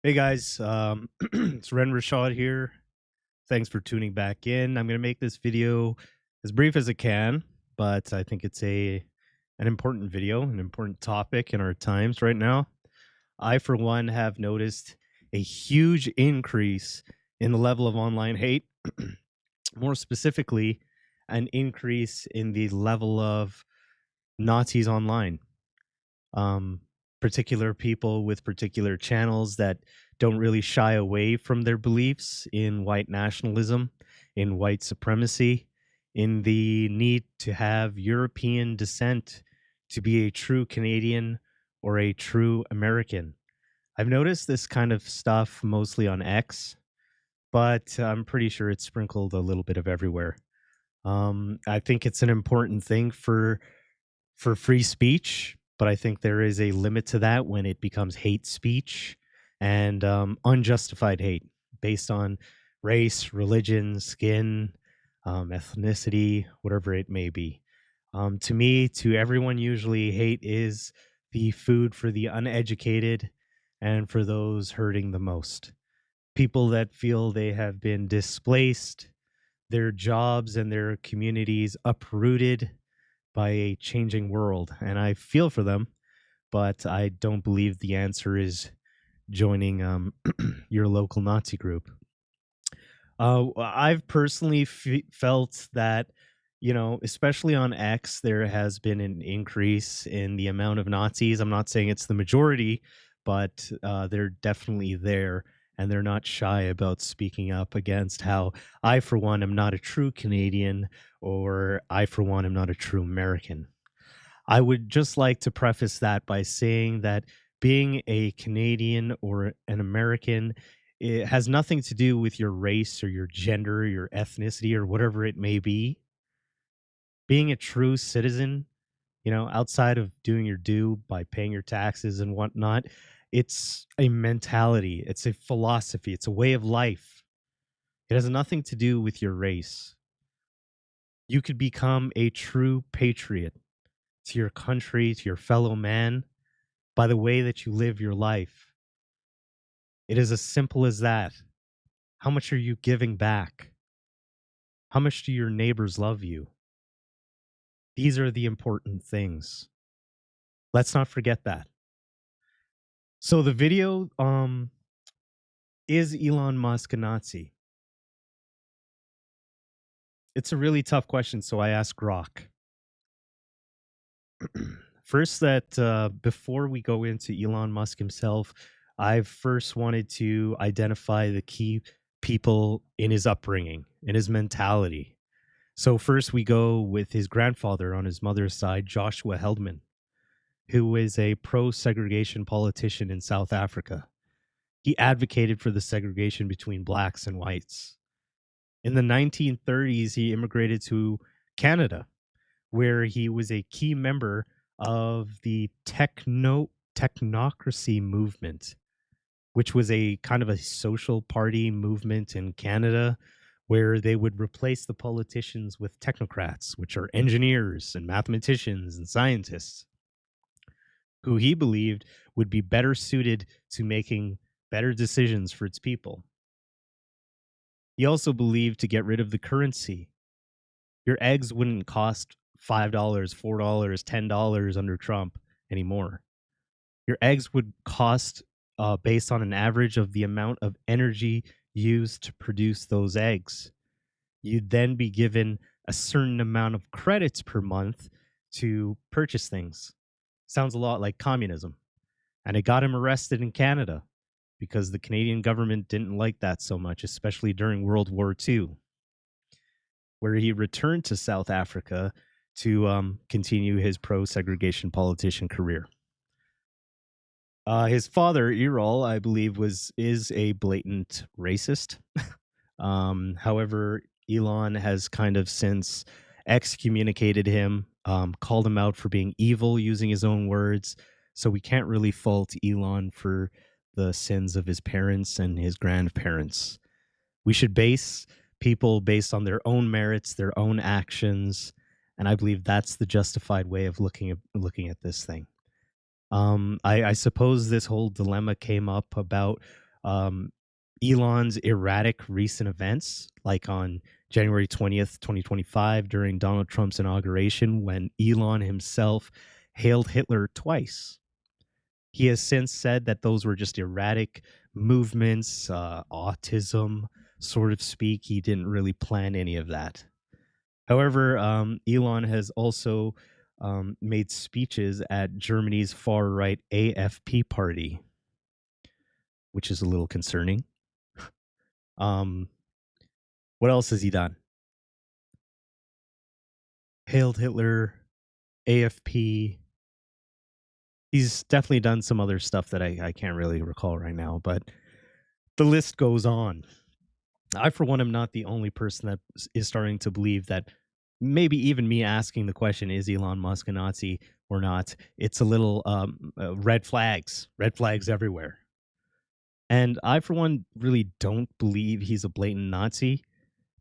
Hey guys, it's Ren Rashad here. Thanks for tuning back in. I'm going to make this video as brief as I can, but I think it's a an important video, an important topic in our times right now. I, for one, have noticed a huge increase in the level of online hate. More specifically, an increase in the level of Nazis online. um, Particular people with particular channels that don't really shy away from their beliefs in white nationalism, in white supremacy, in the need to have European descent to be a true Canadian or a true American. I've noticed this kind of stuff mostly on X, but I'm pretty sure it's sprinkled a little bit of everywhere. I think it's an important thing for free speech, but I think there is a limit to that when it becomes hate speech and unjustified hate based on race, religion, skin, ethnicity, whatever it may be. To me, to everyone, usually hate is the food for the uneducated and for those hurting the most. People that feel they have been displaced, their jobs and their communities uprooted by a changing world. And I feel for them, but I don't believe the answer is joining your local Nazi group. I've personally felt that, especially on X, there has been an increase in the amount of Nazis. I'm not saying it's the majority, but they're definitely there. And they're not shy about speaking up against how I, for one, am not a true Canadian, or I, for one, am not a true American. I would just like to preface that by saying that being a Canadian or an American, it has nothing to do with your race or your gender, or your ethnicity, or whatever it may be. Being a true citizen, outside of doing your due by paying your taxes and whatnot, it's a mentality, it's a philosophy, it's a way of life. It has nothing to do with your race. You could become a true patriot to your country, to your fellow man, by the way that you live your life. It is as simple as that. How much are you giving back? How much do your neighbors love you? These are the important things. Let's not forget that. So the video, is Elon Musk a Nazi? It's a really tough question, so I asked Grok. First, that before we go into Elon Musk himself, I first wanted to identify the key people in his upbringing, in his mentality. So first we go with his grandfather on his mother's side, Joshua Heldman, who was a pro-segregation politician in South Africa. He advocated for the segregation between blacks and whites. In the 1930s, he immigrated to Canada, where he was a key member of the technocracy movement, which was a kind of a social party movement in Canada where they would replace the politicians with technocrats, which are engineers and mathematicians and scientists, who he believed would be better suited to making better decisions for its people. He also believed to get rid of the currency. Your eggs wouldn't cost $5, $4, $10 under Trump anymore. Your eggs would cost, based on an average of the amount of energy used to produce those eggs. You'd then be given a certain amount of credits per month to purchase things. Sounds a lot like communism. And it got him arrested in Canada because the Canadian government didn't like that so much, especially during World War II, where he returned to South Africa to continue his pro-segregation politician career. His father, Errol, I believe, is a blatant racist. However, Elon has kind of since excommunicated him, called him out for being evil, using his own words. So we can't really fault Elon for the sins of his parents and his grandparents. We should base people based on their own merits, their own actions, and I believe that's the justified way of looking at this thing. I suppose this whole dilemma came up about um, Elon's erratic recent events, like on January 20th, 2025, during Donald Trump's inauguration, when Elon himself hailed Hitler twice. He has since said that those were just erratic movements, autism, sort of speak. He didn't really plan any of that. However, Elon has also made speeches at Germany's far right AFP party, which is a little concerning. Um, what else has he done? Hailed Hitler, AFP. He's definitely done some other stuff that I can't really recall right now, but the list goes on. I, for one, am not the only person that is starting to believe that maybe even me asking the question, is Elon Musk a Nazi or not? It's a little red flags everywhere. And I, for one, really don't believe he's a blatant Nazi,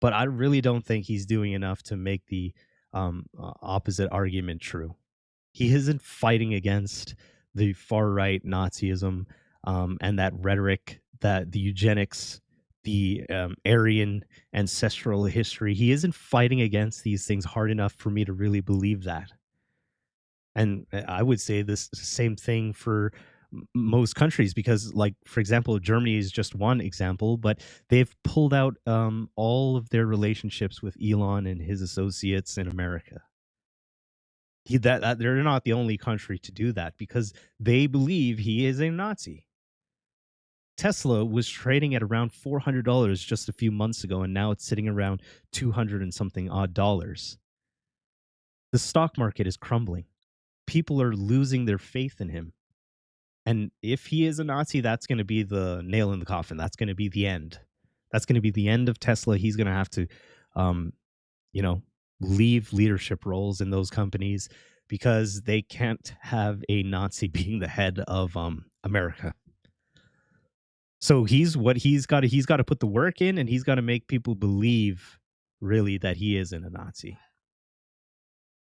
but I really don't think he's doing enough to make the opposite argument true. He isn't fighting against the far right Nazism and that rhetoric, that the eugenics, the Aryan ancestral history. He isn't fighting against these things hard enough for me to really believe that. And I would say this same thing for most countries, because, like, for example, Germany is just one example, but they've pulled out all of their relationships with Elon and his associates in America. That they're not the only country to do that, because they believe he is a Nazi. Tesla was trading at around $400 just a few months ago, and now it's sitting around 200 and something odd dollars. The stock market is crumbling. People are losing their faith in him. And if he is a Nazi, that's going to be the nail in the coffin. That's going to be the end. That's going to be the end of Tesla. He's going to have to, um, you know, leave leadership roles in those companies, because they can't have a Nazi being the head of America. So he's got to put the work in, and he's got to make people believe really that he isn't a Nazi.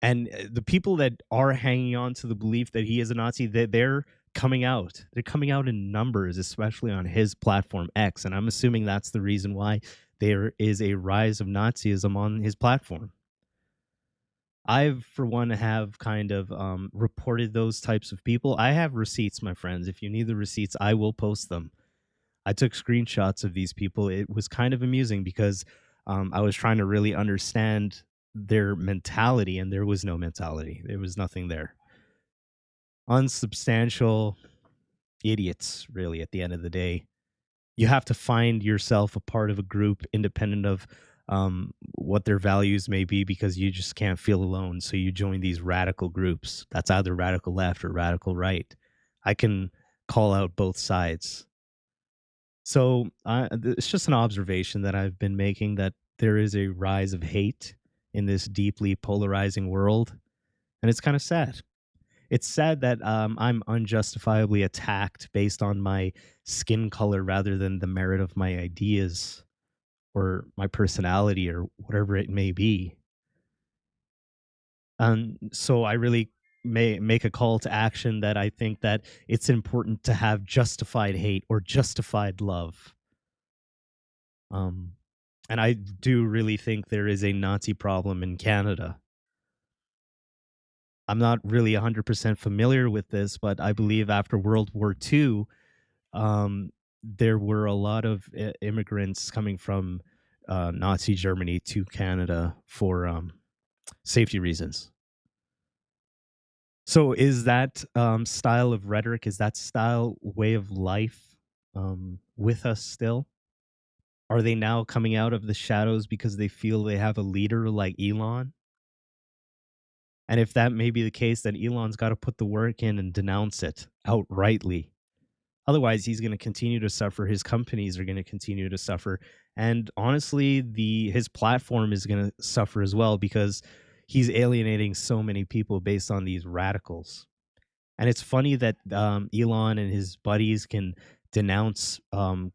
And the people that are hanging on to the belief that he is a Nazi, they're coming out. They're coming out in numbers, especially on his platform X. And I'm assuming that's the reason why there is a rise of Nazism on his platform. I've, for one, have kind of reported those types of people. I have receipts, my friends. If you need the receipts, I will post them. I took screenshots of these people. It was kind of amusing, because I was trying to really understand their mentality, and there was no mentality. There was nothing there. Unsubstantial idiots, really, at the end of the day. You have to find yourself a part of a group independent of what their values may be, because you just can't feel alone. So you join these radical groups. That's either radical left or radical right. I can call out both sides. So it's just an observation that I've been making, that there is a rise of hate in this deeply polarizing world. And it's kind of sad. It's sad that I'm unjustifiably attacked based on my skin color rather than the merit of my ideas or my personality or whatever it may be. And so I really may make a call to action that I think that it's important to have justified hate or justified love. Um, and I do really think there is a Nazi problem in Canada. I'm not really 100% familiar with this, but I believe after World War II, there were a lot of immigrants coming from Nazi Germany to Canada for safety reasons. So, is that style of rhetoric, is that style way of life with us still? Are they now coming out of the shadows because they feel they have a leader like Elon? And if that may be the case, then Elon's got to put the work in and denounce it outrightly. Otherwise, he's going to continue to suffer. His companies are going to continue to suffer, and honestly, the his platform is going to suffer as well, because he's alienating so many people based on these radicals. And it's funny that Elon and his buddies can denounce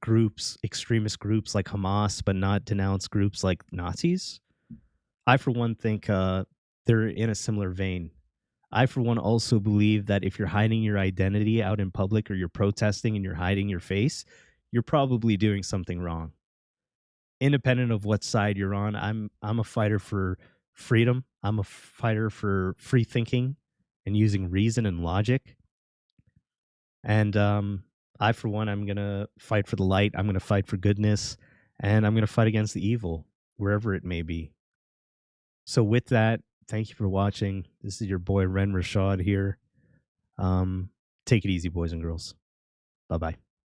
groups, extremist groups like Hamas, but not denounce groups like Nazis. I, for one, think they're in a similar vein. I, for one, also believe that if you're hiding your identity out in public, or you're protesting and you're hiding your face, you're probably doing something wrong. Independent of what side you're on, I'm a fighter for freedom. I'm a fighter for free thinking and using reason and logic. And I, for one, I'm gonna fight for the light. I'm gonna fight for goodness, and I'm gonna fight against the evil wherever it may be. So, with that, thank you for watching. This is your boy Ren Rashad here. Um, Take it easy, boys and girls. Bye bye.